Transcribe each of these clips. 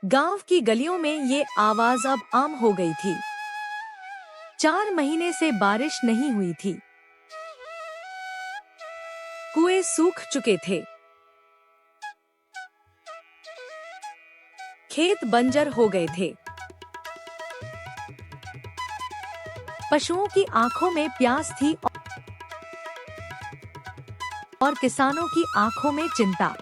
गांव की गलियों में ये आवाज अब आम हो गई थी। 4 महीने से बारिश नहीं हुई थी। कुएं सूख चुके थे, खेत बंजर हो गए थे, पशुओं की आंखों में प्यास थी और किसानों की आंखों में चिंता।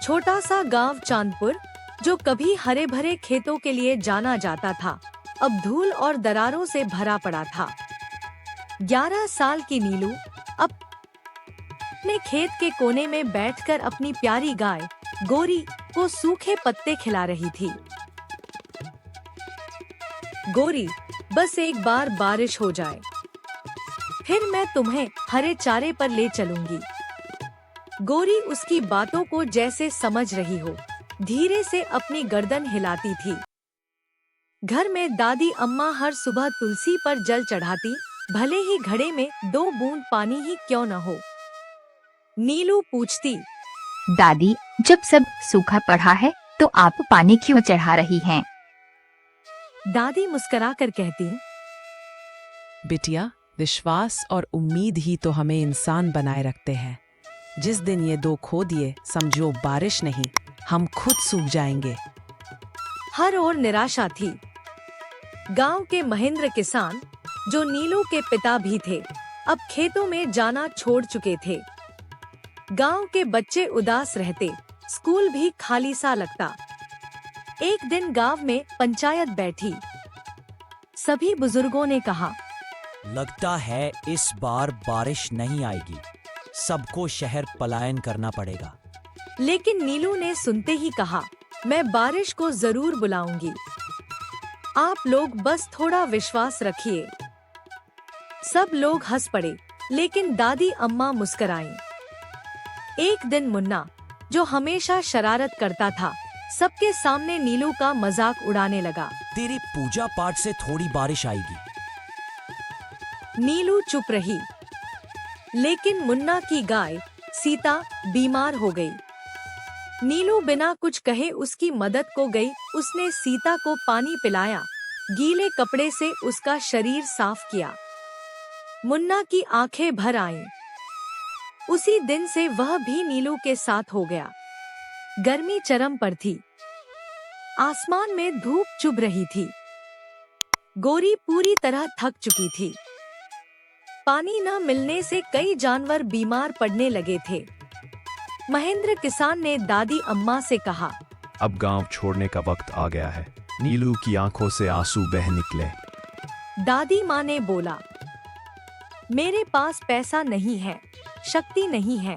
छोटा सा गांव चांदपुर, जो कभी हरे भरे खेतों के लिए जाना जाता था, अब धूल और दरारों से भरा पड़ा था। 11 साल की नीलू अपने खेत के कोने में बैठकर अपनी प्यारी गाय गोरी को सूखे पत्ते खिला रही थी। गोरी, बस एक बार बारिश हो जाए, फिर मैं तुम्हें हरे चारे पर ले चलूंगी। गोरी उसकी बातों को जैसे समझ रही हो, धीरे से अपनी गर्दन हिलाती थी। घर में दादी अम्मा हर सुबह तुलसी पर जल चढ़ाती, भले ही घड़े में 2 बूंद पानी ही क्यों न हो। नीलू पूछती, दादी, जब सब सूखा पड़ा है तो आप पानी क्यों चढ़ा रही हैं? दादी मुस्कुराकर कहती, बिटिया, विश्वास और उम्मीद ही तो हमें इंसान बनाए रखते हैं। जिस दिन ये 2 खो दिए, समझो बारिश नहीं, हम खुद सूख जाएंगे। हर ओर निराशा थी। गांव के महेंद्र किसान, जो नीलू के पिता भी थे, अब खेतों में जाना छोड़ चुके थे। गांव के बच्चे उदास रहते, स्कूल भी खाली सा लगता। एक दिन गांव में पंचायत बैठी। सभी बुजुर्गों ने कहा, लगता है इस बार बारिश नहीं आएगी, सबको शहर पलायन करना पड़ेगा। लेकिन नीलू ने सुनते ही कहा, मैं बारिश को जरूर बुलाऊंगी। आप लोग बस थोड़ा विश्वास रखिए। सब लोग हंस पड़े, लेकिन दादी अम्मा मुस्कुराईं। एक दिन मुन्ना, जो हमेशा शरारत करता था, सबके सामने नीलू का मजाक उड़ाने लगा। तेरी पूजा पाठ से थोड़ी बारिश आएगी। नीलू चुप रही, लेकिन मुन्ना की गाय सीता बीमार हो गई। नीलू बिना कुछ कहे उसकी मदद को गई। उसने सीता को पानी पिलाया, गीले कपड़े से उसका शरीर साफ किया। मुन्ना की आंखें भर आईं। उसी दिन से वह भी नीलू के साथ हो गया। गर्मी चरम पर थी। आसमान में धूप चुभ रही थी। गोरी पूरी तरह थक चुकी थी। पानी न मिलने से कई जानवर बीमार पड़ने लगे थे। महेंद्र किसान ने दादी अम्मा से कहा, अब गांव छोड़ने का वक्त आ गया है। नीलू की आंखों से आंसू बह निकले। दादी माँ ने बोला, मेरे पास पैसा नहीं है, शक्ति नहीं है,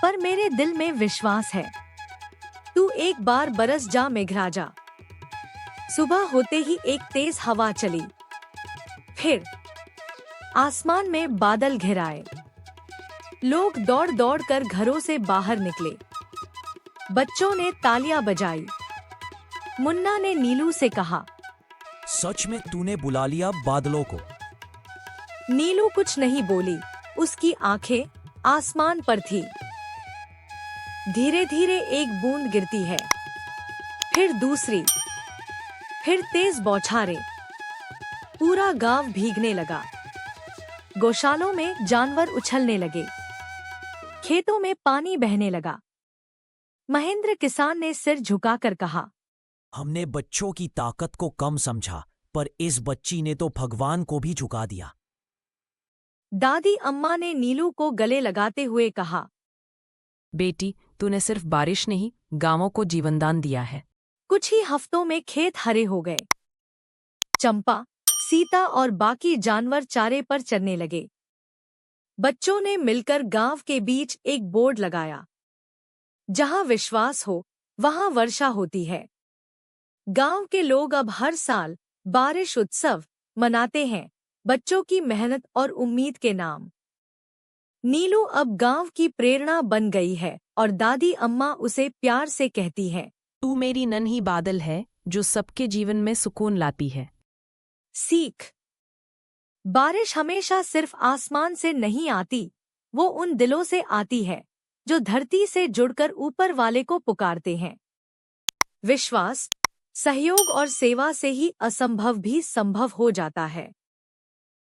पर मेरे दिल में विश्वास है। तू एक बार बरस जा मेघराजा। सुबह होते ही एक तेज हवा चली। फिर आसमान में बादल घिराए। लोग दौड़ दौड़ कर घरों से बाहर निकले। बच्चों ने तालियां बजाई। मुन्ना ने नीलू से कहा, सच में तूने बुला लिया बादलों को? नीलू कुछ नहीं बोली। उसकी आंखें आसमान पर थी। धीरे धीरे एक बूंद गिरती है, फिर दूसरी, फिर तेज बौछारें। पूरा गांव भीगने लगा। गौशालों में जानवर उछलने लगे। खेतों में पानी बहने लगा। महेंद्र किसान ने सिर झुकाकर कहा, हमने बच्चों की ताकत को कम समझा, पर इस बच्ची ने तो भगवान को भी झुका दिया। दादी अम्मा ने नीलू को गले लगाते हुए कहा, बेटी, तूने सिर्फ बारिश नहीं, गांवों को जीवनदान दिया है। कुछ ही हफ्तों में खेत हरे हो गए। चंपा, सीता और बाकी जानवर चारे पर चरने लगे। बच्चों ने मिलकर गांव के बीच एक बोर्ड लगाया, जहां विश्वास हो वहां वर्षा होती है। गांव के लोग अब हर साल बारिश उत्सव मनाते हैं, बच्चों की मेहनत और उम्मीद के नाम। नीलू अब गांव की प्रेरणा बन गई है और दादी अम्मा उसे प्यार से कहती हैं, तू मेरी नन्ही बादल है, जो सबके जीवन में सुकून लाती है। सीख, बारिश हमेशा सिर्फ आसमान से नहीं आती, वो उन दिलों से आती है जो धरती से जुड़कर ऊपर वाले को पुकारते हैं। विश्वास, सहयोग और सेवा से ही असंभव भी संभव हो जाता है।